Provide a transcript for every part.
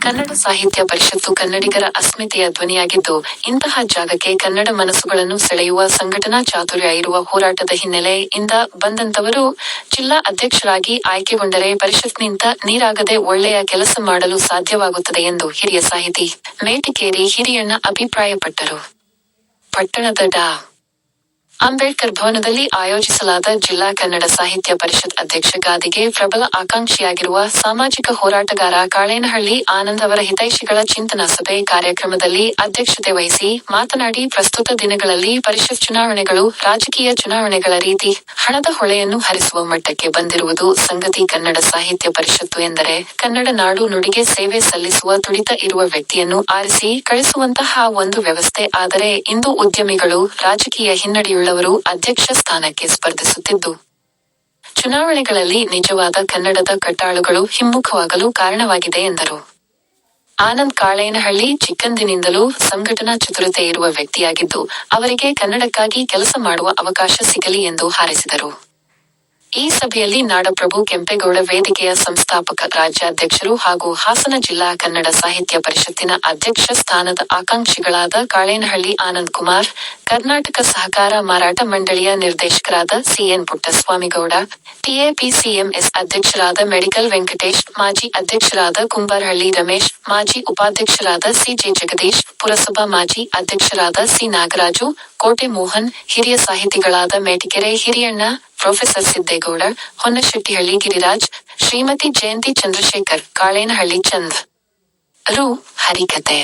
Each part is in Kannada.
ಕನ್ನಡ ಸಾಹಿತ್ಯ ಪರಿಷತ್ತು ಕನ್ನಡಿಗರ ಅಸ್ಮಿತೆಯ ಧ್ವನಿಯಾಗಿದ್ದು, ಇಂತಹ ಜಾಗಕ್ಕೆ ಕನ್ನಡ ಮನಸ್ಸುಗಳನ್ನು ಸೆಳೆಯುವ ಸಂಘಟನಾ ಚಾತುರ್ಯ ಇರುವ ಹೋರಾಟದ ಹಿನ್ನೆಲೆಯಿಂದ ಬಂದಂತವರು ಜಿಲ್ಲಾ ಅಧ್ಯಕ್ಷರಾಗಿ ಆಯ್ಕೆಗೊಂಡರೆ ಪರಿಷತ್ನಿಂದ ನೀರಾಗದೆ ಒಳ್ಳೆಯ ಕೆಲಸ ಮಾಡಲು ಸಾಧ್ಯವಾಗುತ್ತದೆ ಎಂದು ಹಿರಿಯ ಸಾಹಿತಿ ಮೇಟಿಕೇರಿ ಹಿರಿಯಣ್ಣ ಅಭಿಪ್ರಾಯಪಟ್ಟರು. ಪಟ್ಟಣದ ಡಾ. ಅಂಬೇಡ್ಕರ್ ಭವನದಲ್ಲಿ ಆಯೋಜಿಸಲಾದ ಜಿಲ್ಲಾ ಕನ್ನಡ ಸಾಹಿತ್ಯ ಪರಿಷತ್ ಅಧ್ಯಕ್ಷ ಗಾದಿಗೆ ಪ್ರಬಲ ಆಕಾಂಕ್ಷಿಯಾಗಿರುವ ಸಾಮಾಜಿಕ ಹೋರಾಟಗಾರ ಕಾಳೇನಹಳ್ಳಿ ಆನಂದ್ ಅವರ ಹಿತೈಷಿಗಳ ಚಿಂತನಾ ಸಭೆ ಕಾರ್ಯಕ್ರಮದಲ್ಲಿ ಅಧ್ಯಕ್ಷತೆ ವಹಿಸಿ ಮಾತನಾಡಿ, ಪ್ರಸ್ತುತ ದಿನಗಳಲ್ಲಿ ಪರಿಷತ್ ಚುನಾವಣೆಗಳು ರಾಜಕೀಯ ಚುನಾವಣೆಗಳ ರೀತಿ ಹಣದ ಹೊಳೆಯನ್ನು ಹರಿಸುವ ಮಟ್ಟಕ್ಕೆ ಬಂದಿರುವುದು ಸಂಗತಿ. ಕನ್ನಡ ಸಾಹಿತ್ಯ ಪರಿಷತ್ತು ಎಂದರೆ ಕನ್ನಡ ನಾಡು ನುಡಿಗೆ ಸೇವೆ ಸಲ್ಲಿಸುವ ತುಡಿತ ಇರುವ ವ್ಯಕ್ತಿಯನ್ನು ಆರಿಸಿ ಕಳಿಸುವಂತಹ ಒಂದು ವ್ಯವಸ್ಥೆ. ಆದರೆ ಇಂದು ಉದ್ಯಮಿಗಳು, ರಾಜಕೀಯ ಹಿನ್ನಡೆಯುಳ್ಳವರು ಅಧ್ಯಕ್ಷ ಸ್ಥಾನಕ್ಕೆ ಸ್ಪರ್ಧಿಸುತ್ತಿದ್ದು, ಚುನಾವಣೆಗಳಲ್ಲಿ ನಿಜವಾದ ಕನ್ನಡದ ಕಟ್ಟಾಳುಗಳು ಹಿಮ್ಮುಖವಾಗಲು ಕಾರಣವಾಗಿದೆ ಎಂದರು. ಆನಂದ್ ಕಾಳೇನಹಳ್ಳಿ ಚಿಕ್ಕಂದಿನಿಂದಲೂ ಸಂಘಟನಾ ಚತುರತೆ ಇರುವ ವ್ಯಕ್ತಿಯಾಗಿದ್ದು, ಅವರಿಗೆ ಕನ್ನಡಕ್ಕಾಗಿ ಕೆಲಸ ಮಾಡುವ ಅವಕಾಶ ಸಿಗಲಿ ಎಂದು ಹಾರೈಸಿದರು. ಈ ಸಭೆಯಲ್ಲಿ ನಾಡಪ್ರಭು ಕೆಂಪೇಗೌಡ ವೇದಿಕೆಯ ಸಂಸ್ಥಾಪಕ ರಾಜ್ಯಾಧ್ಯಕ್ಷರು ಹಾಗೂ ಹಾಸನ ಜಿಲ್ಲಾ ಕನ್ನಡ ಸಾಹಿತ್ಯ ಪರಿಷತ್ತಿನ ಅಧ್ಯಕ್ಷ ಸ್ಥಾನದ ಆಕಾಂಕ್ಷಿಗಳಾದ ಕಾಳೇನಹಳ್ಳಿ ಆನಂದ್ ಕುಮಾರ್, ಕರ್ನಾಟಕ ಸಹಕಾರ ಮಾರಾಟ ಮಂಡಳಿಯ ನಿರ್ದೇಶಕರಾದ ಸಿ.ಎನ್. ಪುಟ್ಟಸ್ವಾಮಿಗೌಡ, ಟಿಎಪಿಸಿಎಂಎಸ್ ಅಧ್ಯಕ್ಷರಾದ ಮೆಡಿಕಲ್ ವೆಂಕಟೇಶ್, ಮಾಜಿ ಅಧ್ಯಕ್ಷರಾದ ಕುಂಬಾರಹಳ್ಳಿ ರಮೇಶ್, ಮಾಜಿ ಉಪಾಧ್ಯಕ್ಷರಾದ ಸಿ.ಜೆ. ಜಗದೀಶ್, ಪುರಸಭಾ ಮಾಜಿ ಅಧ್ಯಕ್ಷರಾದ ಸಿ. ನಾಗರಾಜು, ಕೋಟೆ ಮೋಹನ್, ಹಿರಿಯ ಸಾಹಿತಿಗಳಾದ ಮೇಟಿಕೆರೆ ಹಿರಿಯಣ್ಣ, ಪ್ರೊಫೆಸರ್ ಸಿದ್ದೇಗೌಡ, ಹೊನ್ನಶೆಟ್ಟಿಹಳ್ಳಿ ಗಿರಿರಾಜ್, ಶ್ರೀಮತಿ ಜಯಂತಿ ಚಂದ್ರಶೇಖರ್, ಕಾಳೇನಹಳ್ಳಿ ಚಂದ್ ರು, ಹರಿಕತೆ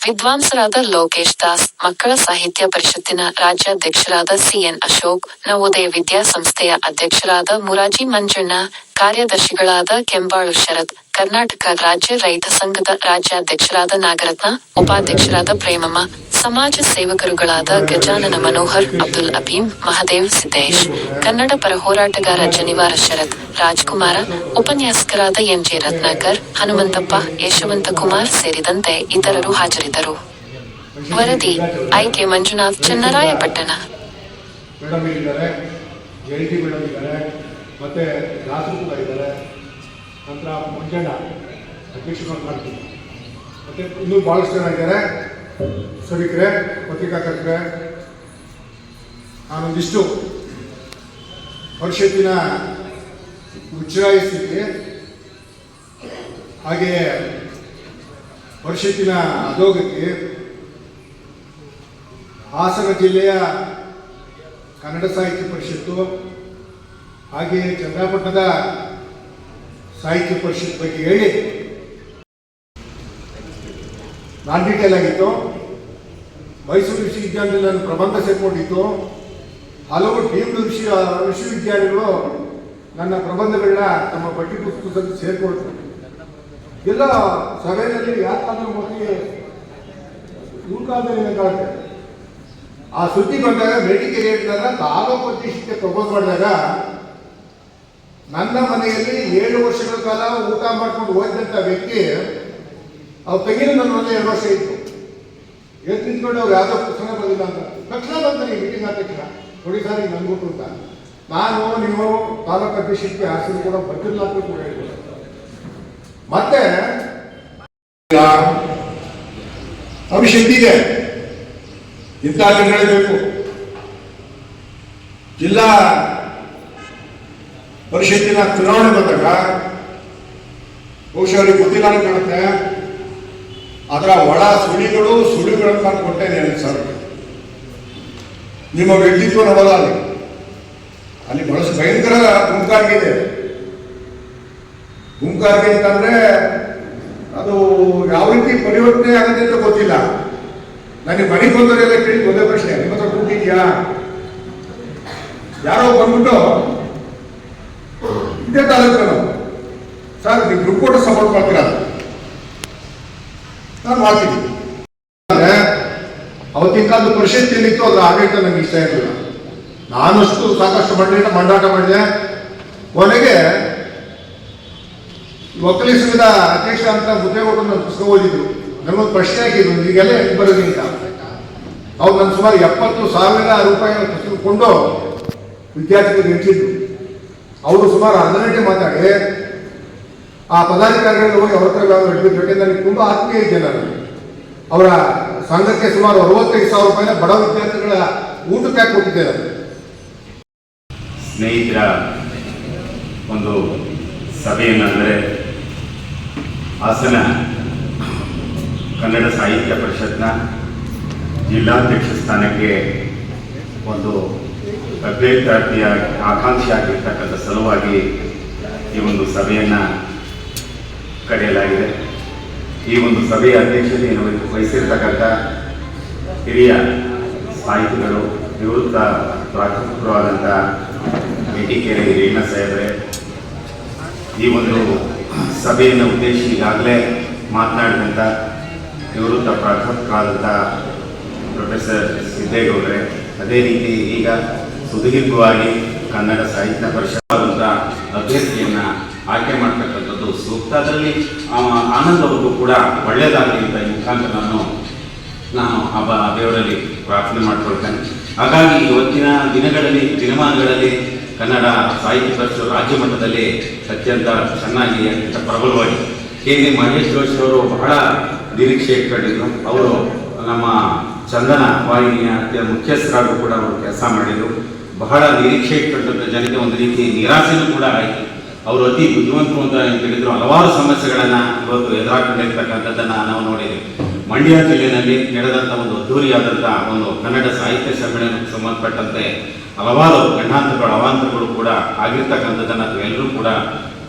ವಿದ್ವಾಂಸರಾದ ಲೋಕೇಶ್ ದಾಸ್, ಮಕ್ಕಳ ಸಾಹಿತ್ಯ ಪರಿಷತ್ತಿನ ರಾಜ್ಯಾಧ್ಯಕ್ಷರಾದ ಸಿ.ಎನ್. ಅಶೋಕ್, ನವೋದಯ ವಿದ್ಯಾಸಂಸ್ಥೆಯ ಅಧ್ಯಕ್ಷರಾದ ಮುರಾಜಿ ಮಂಜಣ್ಣ, ಕಾರ್ಯದರ್ಶಿಗಳಾದ ಕೆಂಬಾಳು ಶರತ್, ಕರ್ನಾಟಕ ರಾಜ್ಯ ರೈತ ಸಂಘದ ರಾಜ್ಯಾಧ್ಯಕ್ಷರಾದ ನಾಗರತ್ನ, ಉಪಾಧ್ಯಕ್ಷರಾದ ಪ್ರೇಮಮ್ಮ, ಸಮಾಜ ಸೇವಕರುಗಳಾದ ಗಜಾನನ ಮನೋಹರ್, ಅಬ್ದುಲ್ ಅಬೀಂ, ಮಹದೇವ್ ಸಿದ್ದೇಶ್, ಕನ್ನಡ ಪರ ಹೋರಾಟಗಾರ ಜನಿವಾರ ಶರತ್, ರಾಜ್ಕುಮಾರ, ಉಪನ್ಯಾಸಕರಾದ ಎನ್.ಜೆ. ರತ್ನಾಕರ್, ಹನುಮಂತಪ್ಪ, ಯಶವಂತಕುಮಾರ್ ಸೇರಿದಂತೆ ಇತರರು ಹಾಜರಿದ್ದರು. ವರದಿ ಐ.ಕೆ. ಮಂಜುನಾಥ್, ಚನ್ನರಾಯಪಟ್ಟಣ. ಮತ್ತೆ ದಾಸರು ಕೂಡ ಇದ್ದಾರೆ. ನಂತರ ಮಂಜಣ್ಣ ಅಧ್ಯಕ್ಷರು ಮಾಡ್ತೀವಿ. ಮತ್ತೆ ಇನ್ನೂ ಭಾಳಷ್ಟು ಜನ ಇದ್ದಾರೆ. ಸಭಿಕರೇ, ಪತ್ರಿಕಾಕರ್ತರೆ, ನಾನೊಂದಿಷ್ಟು ಪರಿಷತ್ತಿನ ಉಚ್ಚಾಯ ಸ್ಥಿತಿ, ಹಾಗೆಯೇ ಪರಿಷತ್ತಿನ ಅಧೋಗತಿ, ಹಾಸನ ಜಿಲ್ಲೆಯ ಕನ್ನಡ ಸಾಹಿತ್ಯ ಪರಿಷತ್ತು, ಹಾಗೆಯೇ ಚನ್ನರಾಯಪಟ್ಟಣದ ಸಾಹಿತ್ಯ ಪರಿಷತ್ ಬಗ್ಗೆ ಹೇಳಿ ನಾನ್ ಡೀಟೇಲ್ ಆಗಿತ್ತು. ಮೈಸೂರು ವಿಶ್ವವಿದ್ಯಾಲಯದಲ್ಲಿ ನಾನು ಪ್ರಬಂಧ ಸೇರ್ಕೊಂಡಿತ್ತು. ಹಲವು ಡೀಮ್ಡ್ ವಿಶ್ವವಿದ್ಯಾಲಯಗಳು ನನ್ನ ಪ್ರಬಂಧಗಳನ್ನ ತಮ್ಮ ಪಠ್ಯ ಪುಸ್ತಕದಲ್ಲಿ ಸೇರ್ಕೊಳ್ತಾರೆ. ಎಲ್ಲ ಸಭೆಯಲ್ಲಿ ಯಾಕಂದ್ರೆ ಮೊದಲಿಗೆ ಕಾಲದಲ್ಲಿ ಕಾಣುತ್ತೆ. ಆ ಸುದ್ದಿ ಬಂದಾಗ ಮೇಟಿಕೇರಿ ಹೇಳಿದಾಗ ತಾಲೂಕು ಅಧ್ಯಕ್ಷಕ್ಕೆ ಪ್ರಪೋಸ್ ಮಾಡಿದಾಗ ನನ್ನ ಮನೆಯಲ್ಲಿ 7 ವರ್ಷಗಳ ಕಾಲ ಊಟ ಮಾಡ್ಕೊಂಡು ಹೋದಂಥ ವ್ಯಕ್ತಿ ಅವ್ರು ತೆಗಿಲು ನನ್ನ ಮನೆ 2 ವರ್ಷ ಇತ್ತು. ಎದ್ದು ನಿಂತ್ಕೊಂಡು ಅವ್ರು ಯಾವುದೋ ಪುಸ್ತಕ ಬಂದಿಲ್ಲ ಅಂತ ತಕ್ಷಣ ಬಂದಾನೆ ಮೀಟಿಂಗ್ ಆದ ತಕ್ಷಣ ನೋಡಿ ಸರ್ ಈಗ ನನ್ಗೊಟ್ಟು ಅಂತ. ನಾನು ನೀವು ತಾಲೂಕು ಅಧ್ಯಕ್ಷಕ್ಕೆ ಆಸೆ ಕೂಡ ಬರ್ತಿಲ್ಲ ಅಂತ ಕೂಡ ಹೇಳ್ಬೋದು. ಮತ್ತೆ ಭವಿಷ್ಯ ಇದೆ, ಇಂಥ ಬೇಕು. ಜಿಲ್ಲಾ ಪರಿಷತ್ತಿನ ಚುನಾವಣೆ ಬಂದಾಗ ಬಹುಶಃ ಅವ್ರಿಗೆ ಗೊತ್ತಿಲ್ಲ ಅಂತ ಕಾಣುತ್ತೆ. ಅದರ ಒಳ ಸುಳಿಗಳನ್ನು ನಾನು ಕೊಟ್ಟೇನೆ ಸರ್. ನಿಮ್ಮ ವ್ಯಕ್ತಿತ್ವ ನೋಡಲ್ಲ ಅಲ್ಲಿ ಬಹಳಷ್ಟು ಭಯಂಕರ ಗುಂಪಾರ್ಗೆ ಇದೆ. ಗುಂಪಾರ್ಗೆ ಅಂತಂದ್ರೆ ಅದು ಯಾವ ರೀತಿ ಪರಿವರ್ತನೆ ಆಗುತ್ತೆ ಅಂತ ಗೊತ್ತಿಲ್ಲ. ನನಗೆ ಮನೆಗೆ ಬಂದವರೆಲ್ಲ ಕೇಳಿ ಒಂದೇ ಪ್ರಶ್ನೆ, ನಿಮ್ಮ ಹತ್ರ ಕೂತಿದ್ಯಾ? ಯಾರೋ ಬಂದ್ಬಿಟ್ಟು ಇದೇ ತಾಲೂಕು ಸರ್ ನೀವು ಗ್ರೂಪ್ ಫೋಟೋ ಸಪೋರ್ಟ್ ಮಾಡ್ತೀರಾ? ನಾನು ಮಾಡ್ತೀನಿ. ಅವತ್ತಿನ ಕಾಲದ ಪರಿಷತ್ ಏನಿತ್ತು ಅದ್ರ ಆಡಳಿತ ನನಗೆ ಇಷ್ಟ ಇರಲಿಲ್ಲ. ನಾನಷ್ಟು ಸಾಕಷ್ಟು ಮಂಡಾಟ ಮಾಡಿದೆ. ಕೊನೆಗೆ ಒಕ್ಕಲಿ ಸಂಘದ ಅಧ್ಯಕ್ಷ ಅಂತ ಮುದ್ದೆ ಕೊಟ್ಟು ನನ್ನ ಪುಸ್ತಕ ಓದಿದ್ರು. ನನಗೊಂದು ಪ್ರಶ್ನೆ ಆಗಿದ್ರು, ಈಗೆಲ್ಲ ಹೆಂಗೆ ಬರೋದು ಅಂತ. ಅವ್ರು ನನ್ನ ಸುಮಾರು 70,000 ರೂಪಾಯಿ ಪುಸ್ತಕ ಕೊಂಡು ವಿದ್ಯಾರ್ಥಿಗಳು ನಿಂತಿದ್ರು. ಅವರು ಸುಮಾರು 10 ಗಂಟೆ ಮಾತಾಡಿ ಆ ಪದಾಧಿಕಾರಿಗಳು ಹೋಗಿ ಅವ್ರ ಹತ್ರ ಹಿಡಿದಿದ್ರು. ಯಾಕೆಂದ್ರೆ ನನಗೆ ತುಂಬ ಆತ್ಮೀಯ ಇದ್ದೆ ನಾನು. ಅವರ ಸಂಘಕ್ಕೆ ಸುಮಾರು 65,000 ರೂಪಾಯಿನ ಬಡ ವಿದ್ಯಾರ್ಥಿಗಳ ಊಟಕ್ಕೆ ಕೊಟ್ಟಿದ್ದೆ ನಾನು. ಸ್ನೇಹಿತರ ಒಂದು ಸಭೆಯನ್ನಂದರೆ ಹಾಸನ ಕನ್ನಡ ಸಾಹಿತ್ಯ ಪರಿಷತ್ನ ಜಿಲ್ಲಾಧ್ಯಕ್ಷ ಸ್ಥಾನಕ್ಕೆ ಒಂದು ಅಭ್ಯರ್ಥಿಯ ಆಕಾಂಕ್ಷಿ ಆಗಿರ್ತಕ್ಕಂಥ ಸಲುವಾಗಿ ಈ ಒಂದು ಸಭೆಯನ್ನು ಕರೆಯಲಾಗಿದೆ. ಈ ಒಂದು ಸಭೆಯ ಅಧ್ಯಕ್ಷತೆಯನ್ನು ವಹಿಸಿರ್ತಕ್ಕಂಥ ಹಿರಿಯ ಸಾಹಿತಿಗಳು, ನಿವೃತ್ತ ಪ್ರಾಧ್ಯಾಪಕರಾದಂಥ ಮೆಟಿಕೆರೆ ರೇಣಾ ಸಾಹೇಬ್ರೆ, ಈ ಒಂದು ಸಭೆಯನ್ನು ಉದ್ದೇಶಿಸಿ ಈಗಾಗಲೇ ಮಾತನಾಡಿದಂಥ ನಿವೃತ್ತ ಪ್ರಾಧ್ಯಾಪಕರಾದಂಥ ಪ್ರೊಫೆಸರ್ ಸಿದ್ದೇಗೌಡರೆ, ಅದೇ ರೀತಿ ಈಗ ಸುದೀರ್ಘವಾಗಿ ಕನ್ನಡ ಸಾಹಿತ್ಯ ಪರಿಷತ್ ಅಭ್ಯರ್ಥಿಯನ್ನು ಆಯ್ಕೆ ಮಾಡ್ತಕ್ಕಂಥದ್ದು ಸೂಕ್ತ. ಅದರಲ್ಲಿ ಆನಂದವರೆಗೂ ಕೂಡ ಒಳ್ಳೆಯದಾಗಲಿ ಅಂತ ಈ ಮುಖಾಂತರ ನಾನು ದೇವರಲ್ಲಿ ಪ್ರಾರ್ಥನೆ ಮಾಡ್ಕೊಳ್ತೇನೆ. ಹಾಗಾಗಿ ಇವತ್ತಿನ ದಿನಮಾನಗಳಲ್ಲಿ ಕನ್ನಡ ಸಾಹಿತ್ಯ ಪರಿಷತ್ ರಾಜ್ಯ ಮಟ್ಟದಲ್ಲಿ ಅತ್ಯಂತ ಚೆನ್ನಾಗಿ ಅತ್ಯಂತ ಪ್ರಬಲವಾಗಿ ಕೆ.ವಿ. ಮಹೇಶ್ ಜೋಶಿ ಅವರು ಬಹಳ ನಿರೀಕ್ಷೆ ಇಟ್ಕೊಂಡಿದ್ರು. ಅವರು ನಮ್ಮ ಚಂದನ ವಾಹಿನಿಯ ಮುಖ್ಯಸ್ಥರಾಗೂ ಕೂಡ ಅವರು ಕೆಲಸ ಮಾಡಿದರು. ಬಹಳ ನಿರೀಕ್ಷೆ ಇಟ್ಕೊಂಡಂಥ ಜನತೆ ಒಂದು ರೀತಿ ನಿರಾಸೆನೂ ಕೂಡ ಆಯಿತು. ಅವರು ಅತಿ ಬುದ್ಧಿವಂತರು ಅಂತ ಹೇಳಿದ್ರು. ಹಲವಾರು ಸಮಸ್ಯೆಗಳನ್ನು ಇವತ್ತು ಎದುರಾಕೊಂಡಿರ್ತಕ್ಕಂಥದ್ದನ್ನು ನಾವು ನೋಡಿದ್ದೀವಿ. ಮಂಡ್ಯ ಜಿಲ್ಲೆಯಲ್ಲಿ ನಡೆದಂಥ ಒಂದು ಅದ್ದೂರಿಯಾದಂಥ ಒಂದು ಕನ್ನಡ ಸಾಹಿತ್ಯ ಸಮ್ಮೇಳನಕ್ಕೆ ಸಂಬಂಧಪಟ್ಟಂತೆ ಹಲವಾರು ಗಂಡಾಂತರಗಳು ಅವಾಂತರಗಳು ಕೂಡ ಆಗಿರ್ತಕ್ಕಂಥದ್ದನ್ನು ನಾವೆಲ್ಲರೂ ಕೂಡ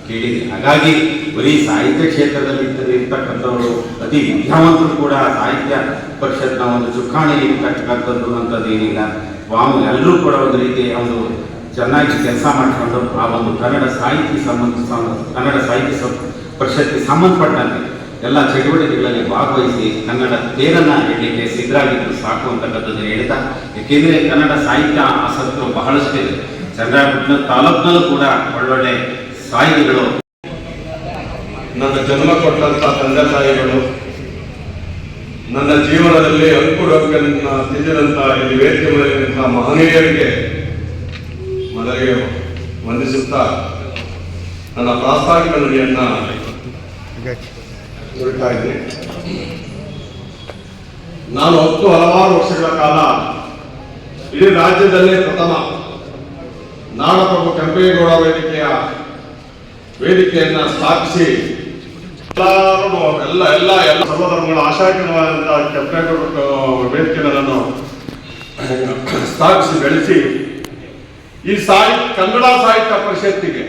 ಕೇಳಿದ್ದೀವಿ. ಹಾಗಾಗಿ ಬರೀ ಸಾಹಿತ್ಯ ಕ್ಷೇತ್ರದಲ್ಲಿ ಇರ್ತಕ್ಕಂಥವರು ಅತಿ ವಿದ್ಯಾವಂತರು ಕೂಡ ಸಾಹಿತ್ಯ ಪರಿಷತ್ನ ಒಂದು ಚುಕ್ಕಾಣಿ ಇರ್ತಕ್ಕಂಥದ್ದು ಅಂಥದ್ದು ಏನಿಲ್ಲ. ಎಲ್ಲರೂ ಕೂಡ ಒಂದು ರೀತಿ ಒಂದು ಚೆನ್ನಾಗಿ ಕೆಲಸ ಮಾಡಿಕೊಂಡು ಆ ಒಂದು ಕನ್ನಡ ಸಾಹಿತ್ಯ ಪರಿಷತ್ಗೆ ಸಂಬಂಧಪಟ್ಟಂತೆ ಎಲ್ಲ ಚಟುವಟಿಕೆಗಳಲ್ಲಿ ಭಾಗವಹಿಸಿ ಕನ್ನಡ ತೇರನ್ನು ಎಡಲಿಕ್ಕೆ ಸಿದ್ಧರಾಗಿದ್ದು ಸಾಕು ಅಂತಕ್ಕಂಥದ್ದು ಹೇಳ್ತಾ, ಏಕೆಂದರೆ ಕನ್ನಡ ಸಾಹಿತ್ಯ ಆಸಕ್ತರು ಬಹಳಷ್ಟಿದೆ. ಚಂದ್ರಾಯಪಟ್ಟಣ ತಾಲೂಕಿನಲ್ಲೂ ಕೂಡ ಒಳ್ಳೊಳ್ಳೆ ಸಾಹಿತಿಗಳು, ನನ್ನ ಜನ್ಮ ಕೊಟ್ಟಂತ ತಂದೆ ತಾಯಿಗಳು, ನನ್ನ ಜೀವನದಲ್ಲಿ ಅಂಕುಡೊಂಕನ್ನ ತಿಂದಿದಂತ ಇಲ್ಲಿ ವೇದಿಕೆ ಮೇಲಿರುವಂಥ ಮಹನೀಯರಿಗೆ ಮೊದಲಿಗೆ ವಂದಿಸುತ್ತಾ ನನ್ನ ಪ್ರಾಸ್ತಾವಿಕ ನುಡಿಯನ್ನ ನುಡಿತಾ ಇದ್ದೀನಿ. ನಾನು ಹಲವಾರು ವರ್ಷಗಳ ಕಾಲ ಇಡೀ ರಾಜ್ಯದಲ್ಲೇ ಪ್ರಥಮ ನಾಡಪ್ರಭು ಕೆಂಪೇಗೌಡ ವೇದಿಕೆಯನ್ನ ಸ್ಥಾಪಿಸಿ ಎಲ್ಲ ಸರ್ವಧರ್ಮಗಳ ಆಶಾಕರವಾದಂತಹ ಕೆಂಪೇಗೌಡ ವೇದಿಕೆಯನ್ನು ಸ್ಥಾಪಿಸಿ ಬೆಳೆಸಿ ಈ ಕನ್ನಡ ಸಾಹಿತ್ಯ ಪರಿಷತ್ತಿಗೆ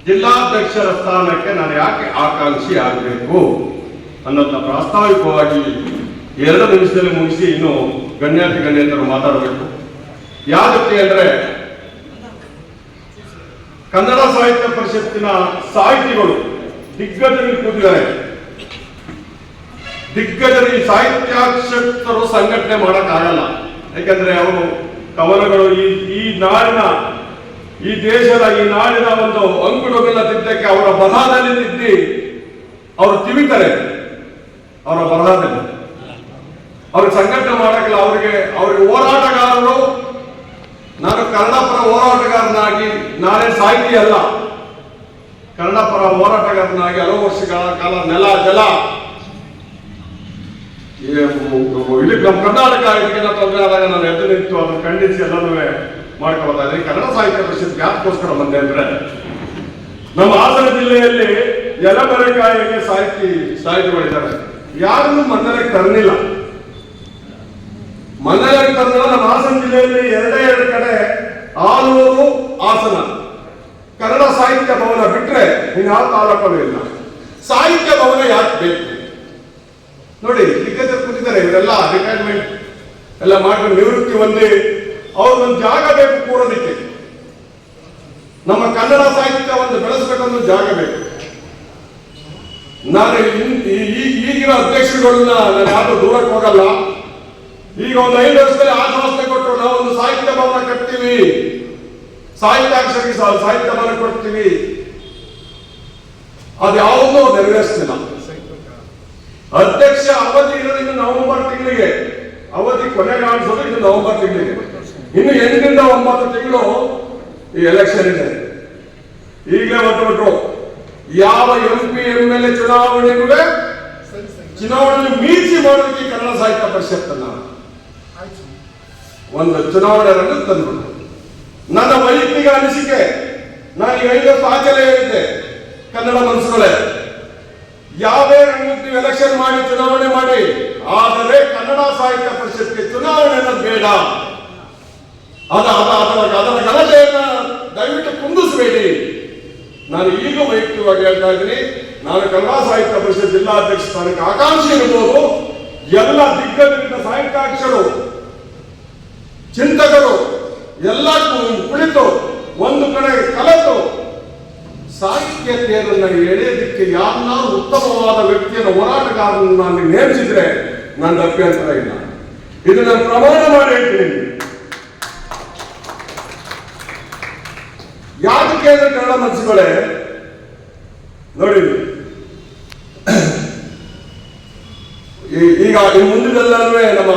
ಜಿಲ್ಲಾಧ್ಯಕ್ಷರ ಸ್ಥಾನಕ್ಕೆ ನಾನು ಯಾಕೆ ಆಕಾಂಕ್ಷಿ ಆಗಬೇಕು ಅನ್ನೋದನ್ನ ಪ್ರಾಸ್ತಾವಿಕವಾಗಿ 2 ನಿಮಿಷದಲ್ಲಿ ಮುಗಿಸಿ ಇನ್ನು ಗಣ್ಯೇತರು ಮಾತಾಡಬೇಕು. ಯಾದಕ್ಕೆ ಅಂದ್ರೆ ಕನ್ನಡ ಸಾಹಿತ್ಯ ಪರಿಷತ್ತಿನ ಸಾಹಿತಿಗಳು ದಿಗ್ಗಜರಿಗೆ ಕೂತಿದ್ದಾರೆ. ದಿಗ್ಗಜರು ಸಾಹಿತ್ಯಾಸಕ್ತರು ಸಂಘಟನೆ ಮಾಡಕ್ಕಾಗಲ್ಲ. ಯಾಕಂದ್ರೆ ಅವರು ಕವನಗಳು ಈ ನಾಡಿನ, ಈ ದೇಶದ, ಈ ನಾಡಿನ ಒಂದು ಅಂಕುಡೊಂಕನ್ನ ತಿದ್ದಕ್ಕೆ ಅವರ ಬರಹದಲ್ಲಿ ತಿದ್ದಿ ಅವರು ತಿವಿತಾರೆ. ಅವರ ಬರಹದಲ್ಲಿ ಅವ್ರಿಗೆ ಸಂಘಟನೆ ಮಾಡಕ್ಕಿಲ್ಲ. ಅವ್ರಿಗೆ ಹೋರಾಟಗಾರರು, ನಾನು ಕನ್ನಡ ಪರ ಹೋರಾಟಗಾರನಾಗಿ, ನಾನೇ ಸಾಹಿತಿ ಅಲ್ಲ, ಕನ್ನಡ ಪರ ಹೋರಾಟಗಾರನಾಗಿ ಹಲವು ವರ್ಷಗಳ ಕಾಲ ನೆಲ ಜಲ ಇಡೀ ನಮ್ಮ ಕರ್ನಾಟಕ ಇದಕ್ಕೆಲ್ಲ ತೊಂದರೆ ಆದಾಗ ನಾನು ಎದ್ದು ನಿಂತು ಅದನ್ನು ಖಂಡಿಸಿ ಎಲ್ಲನೂ ಮಾಡ್ಕೊಳ್ತಾ ಇದ್ದೀನಿ. ಕನ್ನಡ ಸಾಹಿತ್ಯ ಪರಿಷತ್ ಯಾಕೋಸ್ಕರ ಬಂದೆ ಅಂದ್ರೆ, ನಮ್ಮ ಹಾಸನ ಜಿಲ್ಲೆಯಲ್ಲಿ ಎಲೆಮರೆಕಾಯಿಗೆ ಸಾಹಿತಿಗಳಿದ್ದಾರೆ. ಯಾರನ್ನು ಮನ್ನಲೆಗೆ ತರಲಿಲ್ಲ. ಮನ್ನಲೆಗೆ ತರಲಿಲ್ಲ. ನಮ್ಮ ಹಾಸನ ಜಿಲ್ಲೆಯಲ್ಲಿ 2 ಕಡೆ ಆಲೂರು, ಹಾಸನ ಕನ್ನಡ ಸಾಹಿತ್ಯ ಭವನ ಬಿಟ್ರೆ ಇನ್ಯಾವ ತಾಲೂಕಲ್ಲೂ ಇಲ್ಲ. ಸಾಹಿತ್ಯ ಭವನ ಯಾಕೆ ಬೇಕು ನೋಡಿ. ದಿಗ್ಗಜರು ಕೂತಿದ್ದಾರೆ, ಇವರೆಲ್ಲ ರಿಟೈರ್ಮೆಂಟ್ ಎಲ್ಲ ಮಾಡ್ಕೊಂಡು ನಿವೃತ್ತಿ ಹೊಂದಿ ಅವ್ರಿಗೊಂದು ಜಾಗ ಬೇಕು ಕೂರೋದಕ್ಕೆ. ನಮ್ಮ ಕನ್ನಡ ಸಾಹಿತ್ಯ ಒಂದು ಬೆಳೆಸಬೇಕನ್ನೋ ಜಾಗ ಬೇಕು. ನಾನು ಈಗಿನ ಅಧ್ಯಕ್ಷರುಗಳನ್ನ ನಾನು ಯಾರು ದೂರಕ್ಕೆ ಹೋಗಲ್ಲ. ಈಗ ಒಂದು 5 ವರ್ಷದಲ್ಲಿ ಆಶ್ವಾಸನೆ ಕೊಟ್ಟರು, ನಾವು ಒಂದು ಸಾಹಿತ್ಯ ಭವನ ಕಟ್ತೀವಿ, ಸಾಹಿತ್ಯಾಕ್ಷರಿಗೆ ಸಾಹಿತ್ಯ ಭವನ ಕೊಡ್ತೀವಿ. ಅದ್ಯಾವುದೂ ನೆರವೇರಿಸ್ತಿಲ್ಲ. ಅಧ್ಯಕ್ಷ ಅವಧಿ ಇರೋದು ನವೆಂಬರ್ ತಿಂಗಳಿಗೆ, ಅವಧಿ ಕೊನೆಗಾಣಿಸೋದು ಇದು ನವೆಂಬರ್ ತಿಂಗಳಿಗೆ. ಇನ್ನು 8 ರಿಂದ 9 ತಿಂಗಳು ಈ ಎಲೆಕ್ಷನ್ ಇದೆ. ಈಗಲೇ ಹೊರಟುಬಿಟ್ರು. ಯಾವ MP MLA ಚುನಾವಣೆಗೂ ಮೀಸಿ ಮಾಡೋದಕ್ಕೆ ಕನ್ನಡ ಸಾಹಿತ್ಯ ಪರಿಷತ್ತನ್ನ ಒಂದು ಚುನಾವಣೆ ರಂಗ ತಂದ್ಬಿಟ್ಟು ನನ್ನ ವೈಯಕ್ತಿಕ ಅನಿಸಿಕೆ, ನಾನು 5 ವರ್ಷ ಆಚರಣೆ ಹೇಳಿದ್ದೆ, ಕನ್ನಡ ಮನಸ್ಸುಗಳೇ ಯಾವುದೇ ರಂಗಕ್ಕೆ ಎಲೆಕ್ಷನ್ ಮಾಡಿ ಚುನಾವಣೆ ಮಾಡಿ, ಆದರೆ ಕನ್ನಡ ಸಾಹಿತ್ಯ ಪರಿಷತ್ಗೆ ಚುನಾವಣೆ ಅನ್ನೋದು ಬೇಡ. ಅದರ ಗಲಾಟೆಯನ್ನ ದಯವಿಟ್ಟು ಕುಂದಿಸಬೇಡಿ. ನಾನು ಈಗ ವೈಯಕ್ತಿಕವಾಗಿ ಹೇಳ್ತಾ ಇದ್ದೀನಿ, ನಾನು ಕನ್ನಡ ಸಾಹಿತ್ಯ ಪರಿಷತ್ ಜಿಲ್ಲಾಧ್ಯಕ್ಷ ಸ್ಥಾನಕ್ಕೆ ಆಕಾಂಕ್ಷಿ ಇರಬಹುದು. ಎಲ್ಲ ದಿಗ್ಗಜರಿಂದ ಸಾಹಿತ್ಯಾಕ್ಷರು, ಚಿಂತಕರು ಎಲ್ಲ ಕುಳಿತು ಒಂದು ಕಡೆ ಕಲೆತು ಸಾಹಿತ್ಯತೆಯನ್ನು ಎಳೆಯೋದಕ್ಕೆ ಯಾರನ್ನಾರು ಉತ್ತಮವಾದ ವ್ಯಕ್ತಿಯನ್ನು ಹೋರಾಟಗಾರರನ್ನು ನಾನು ನೇಮಿಸಿದ್ರೆ ನನ್ನ ಅಭ್ಯಂತರ ಇಲ್ಲ. ಇದು ನಾನು ಪ್ರಮಾಣ ಮಾಡಿ ಹೇಳ್ತೀನಿ. ಯಾಕೆ ಅಂದ್ರೆ ಕನ್ನಡ ಮನಸ್ಸುಗಳೇ ನೋಡಿ, ಈಗ ಮುಂದಿನೆಲ್ಲರೂ ನಮ್ಮ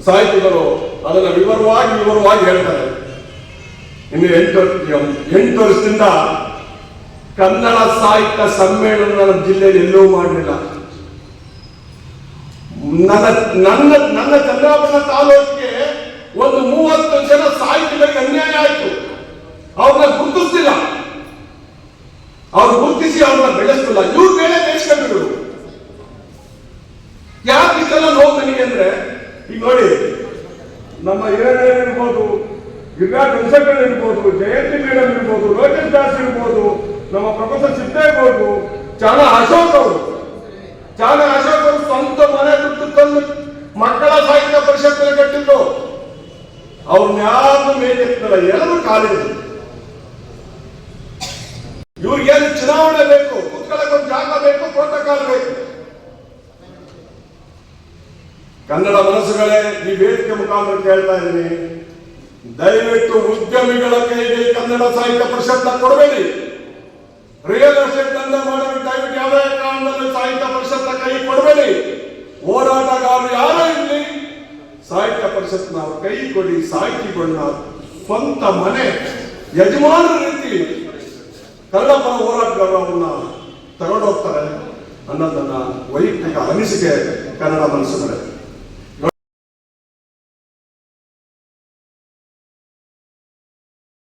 ಸಾಹಿತಿಗಳು ಅದನ್ನ ವಿವರವಾಗಿ ಹೇಳ್ತಾರೆ. ಇನ್ನು 8 ವರ್ಷದಿಂದ ಕನ್ನಡ ಸಾಹಿತ್ಯ ಸಮ್ಮೇಳನ ನಮ್ಮ ಜಿಲ್ಲೆಯಲ್ಲಿ ಎಲ್ಲೂ ಮಾಡಲಿಲ್ಲ. ನನ್ನ ಚಂದ್ರಾಪುರ ತಾಲೂಕಿಗೆ ಒಂದು 30 ಜನ ಸಾಹಿತಿಗಳಿಗೆ ಅನ್ಯಾಯ ಆಯಿತು. ಅವ್ರನ್ನ ಗುರುತಿಸ್ತಿಲ್ಲ, ಅವ್ರು ಗುರುತಿಸಿ ಅವ್ರನ್ನ ಬೆಳೆಸ್ತಿಲ್ಲ. ಇವ್ರು ಬೇರೆ ಬೆಳೆಸ್ಕೊಂಡ್ರು. ಯಾಕೆ ಇಷ್ಟೆಲ್ಲ ನೋವು ನನಗೆ ಅಂದ್ರೆ, ಈಗ ನೋಡಿ, ನಮ್ಮ ಹಿರೇನಯ್ಯ ಇರ್ಬೋದು, ಗಿರಿರಾಜ್ ವಂಶಕರ್ ಇರ್ಬೋದು, ಜಯಂತಿ ಮೇಡಮ್ ಇರ್ಬೋದು, ಲೋಕೇಶ್ ದಾಸ್ ಇರ್ಬೋದು, ನಮ್ಮ ಪ್ರೊಫೆಸರ್ ಸಿದ್ದೇಗೌಡರು, ಚಾಣ ಅಶೋಕ್ ಅವರು ಸ್ವಂತ ಮನೆ ದುಡ್ಡು ತಂದು ಮಕ್ಕಳ ಸಾಹಿತ್ಯ ಪರಿಷತ್ ಕಟ್ಟಿದ್ರು. ಅವ್ರನ್ನ ಯಾರು ಮೇಲೆತ್ತಲ್ಲ, ಎಲ್ಲರೂ ಕಾಲಿದ್ರು. ಇವ್ರಿಗೇನು ಚುನಾವಣೆ ಬೇಕು, ಕುತ್ಕೊಳ್ಳೋಕೆ ಜಾಗ ಬೇಕು, ಪ್ರೋಟೋಕಾಲ್ ಬೇಕು. ಕನ್ನಡ ಮನಸ್ಸುಗಳೇ, ಈ ವೇದಿಕೆ ಮುಖಾಂತರ ಕೇಳ್ತಾ ಇದ್ದೀನಿ, ದಯವಿಟ್ಟು ಉದ್ಯಮಿಗಳ ಕೈಗೆ ಕನ್ನಡ ಸಾಹಿತ್ಯ ಪರಿಷತ್ ಕೊಡಬೇಡಿ. ರಿಯಲ್ ಎಸ್ಟೇಟ್ ದಂಧೆ ಮಾಡೋದು ದಯವಿಟ್ಟು ಯಾವುದೇ ಕಾರಣದಲ್ಲಿ ಸಾಹಿತ್ಯ ಪರಿಷತ್ ಕೈ ಕೊಡಬೇಡಿ. ಹೋರಾಟಗಾರರು ಯಾರೇ ಇರಲಿ, ಸಾಹಿತ್ಯ ಪರಿಷತ್ನ ಕೈ ಕೊಡಿ. ಸಾಹಿತಿಗಳನ್ನ ಸ್ವಂತ ಮನೆ ಯಜಮಾನರ ರೀತಿ ಕನ್ನಡ ಪರ ಹೋರಾಟಗಾರರು ಅವನ್ನ ತಗೊಂಡೋಗ್ತಾರೆ ಅನ್ನೋದನ್ನ ವೈಯಕ್ತಿಕ ಅನಿಸಿಕೆ ಕನ್ನಡ ಮನಸ್ಸುಗಳೇ.